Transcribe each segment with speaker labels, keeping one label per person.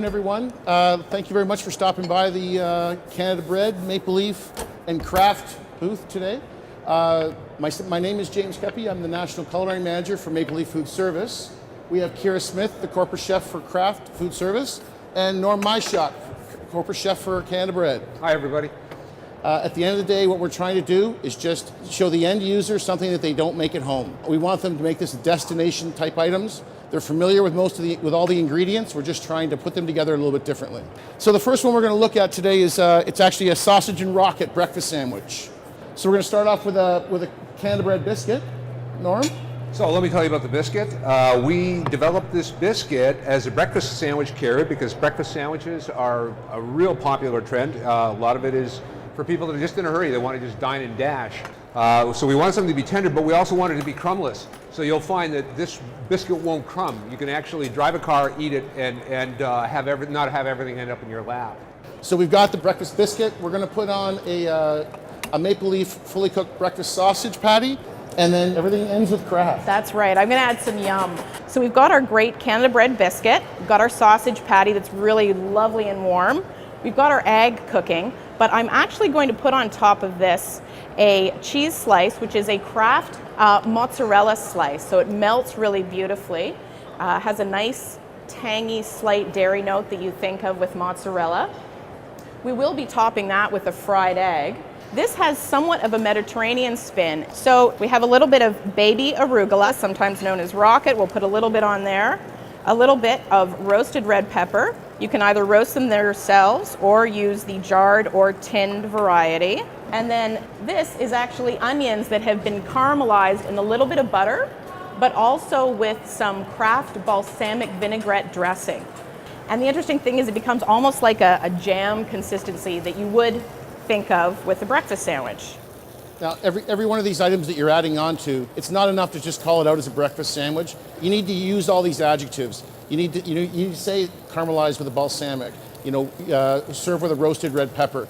Speaker 1: afternoon, everyone. Thank you very much for stopping by the Canada Bread, Maple Leaf, and Kraft booth today. My name is James Kepi. I'm the National Culinary Manager for Maple Leaf Foodservice. We have Kira Smith, the Corporate Chef for Kraft Foodservice, and Norm Myshot, Corporate Chef for Canada Bread.
Speaker 2: Hi, everybody.
Speaker 1: At the end of the day, what we're trying to do is just show the end user something that they don't make at home. We want them to make this destination type items. They're familiar with with all the ingredients. We're just trying to put them together a little bit differently. So the first one we're going to look at today is it's actually a sausage and rocket breakfast sandwich. So we're going to start off with a Canada Bread biscuit. Norm?
Speaker 2: So let me tell you about the biscuit. We developed this biscuit as a breakfast sandwich carrot because breakfast sandwiches are a real popular trend. A lot of it is for people that are just in a hurry. They want to just dine and dash. So we wanted something to be tender, but we also wanted it to be crumbless. So you'll find that this biscuit won't crumb. You can actually drive a car, eat it, and not have everything end up in your lap.
Speaker 1: So we've got the breakfast biscuit. We're going to put on a Maple Leaf fully cooked breakfast sausage patty, and then everything ends with Kraft.
Speaker 3: That's right. I'm going to add some yum. So we've got our great Canada Bread biscuit. We've got our sausage patty that's really lovely and warm. We've got our egg cooking, but I'm actually going to put on top of this a cheese slice, which is a Kraft mozzarella slice. So it melts really beautifully, has a nice tangy slight dairy note that you think of with mozzarella. We will be topping that with a fried egg. This has somewhat of a Mediterranean spin. So we have a little bit of baby arugula, sometimes known as rocket. We'll put a little bit on there. A little bit of roasted red pepper. You can either roast them themselves or use the jarred or tinned variety. And then this is actually onions that have been caramelized in a little bit of butter, but also with some Kraft balsamic vinaigrette dressing. And the interesting thing is it becomes almost like a jam consistency that you would think of with a breakfast sandwich.
Speaker 1: Now, every one of these items that you're adding on to, it's not enough to just call it out as a breakfast sandwich. You need to use all these adjectives. You need to say caramelized with a balsamic. Serve with a roasted red pepper.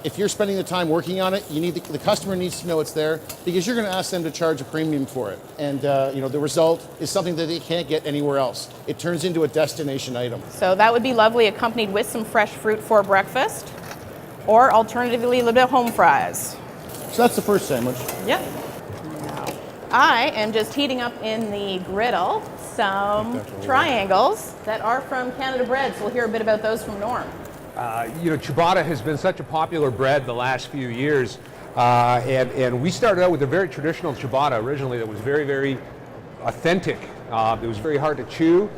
Speaker 1: If you're spending the time working on it, the customer needs to know it's there because you're going to ask them to charge a premium for it. And the result is something that they can't get anywhere else. It turns into a destination item.
Speaker 3: So that would be lovely, accompanied with some fresh fruit for breakfast, or alternatively a little bit of home fries.
Speaker 1: So that's the first sandwich.
Speaker 3: Yep. Now, I am just heating up in the griddle some triangles that are from Canada Bread. So we'll hear a bit about those from Norm.
Speaker 2: Ciabatta has been such a popular bread the last few years. And we started out with a very traditional ciabatta originally that was very, very authentic. It was very hard to chew.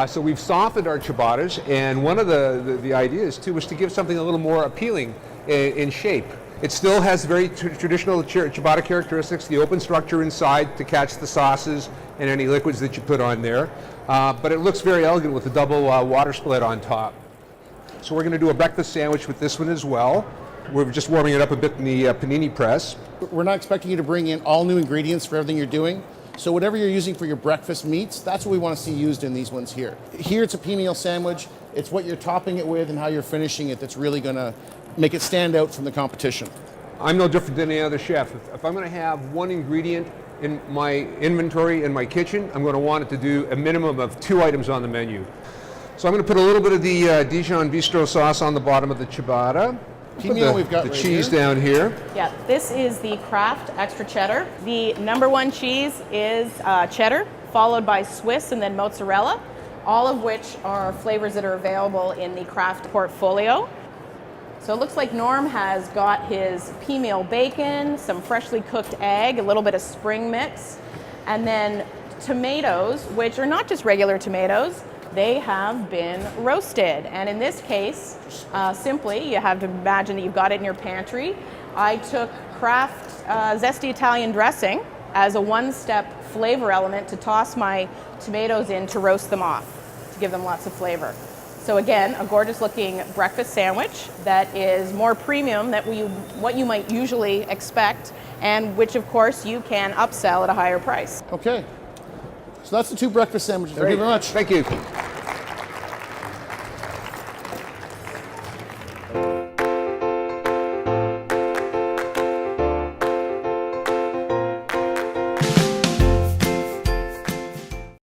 Speaker 2: So we've softened our ciabattas, and one of the ideas too was to give something a little more appealing in shape. It still has very traditional ciabatta characteristics, the open structure inside to catch the sauces and any liquids that you put on there. But it looks very elegant with the double water split on top. So we're going to do a breakfast sandwich with this one as well. We're just warming it up a bit in the panini press.
Speaker 1: We're not expecting you to bring in all new ingredients for everything you're doing. So whatever you're using for your breakfast meats, that's what we want to see used in these ones here. Here it's a pea meal sandwich. It's what you're topping it with and how you're finishing it that's really going to make it stand out from the competition.
Speaker 2: I'm no different than any other chef. If I'm going to have one ingredient in my inventory in my kitchen, I'm going to want it to do a minimum of 2 items on the menu. So I'm going to put a little bit of the Dijon bistro sauce on the bottom of the ciabatta.
Speaker 1: We've got
Speaker 2: the
Speaker 1: right
Speaker 2: cheese
Speaker 1: here.
Speaker 2: Down here.
Speaker 3: Yeah, this is the Kraft extra cheddar. The number one cheese is cheddar, followed by Swiss and then mozzarella, all of which are flavors that are available in the Kraft portfolio. So it looks like Norm has got his pea meal bacon, some freshly cooked egg, a little bit of spring mix, and then tomatoes, which are not just regular tomatoes, they have been roasted. And in this case, simply, you have to imagine that you've got it in your pantry. I took Kraft zesty Italian dressing as a one-step flavor element to toss my tomatoes in to roast them off, to give them lots of flavor. So again, a gorgeous looking breakfast sandwich that is more premium than what you might usually expect, and which of course you can upsell at a higher price.
Speaker 1: Okay. So that's the 2 breakfast sandwiches. Thank you very much.
Speaker 2: Thank you.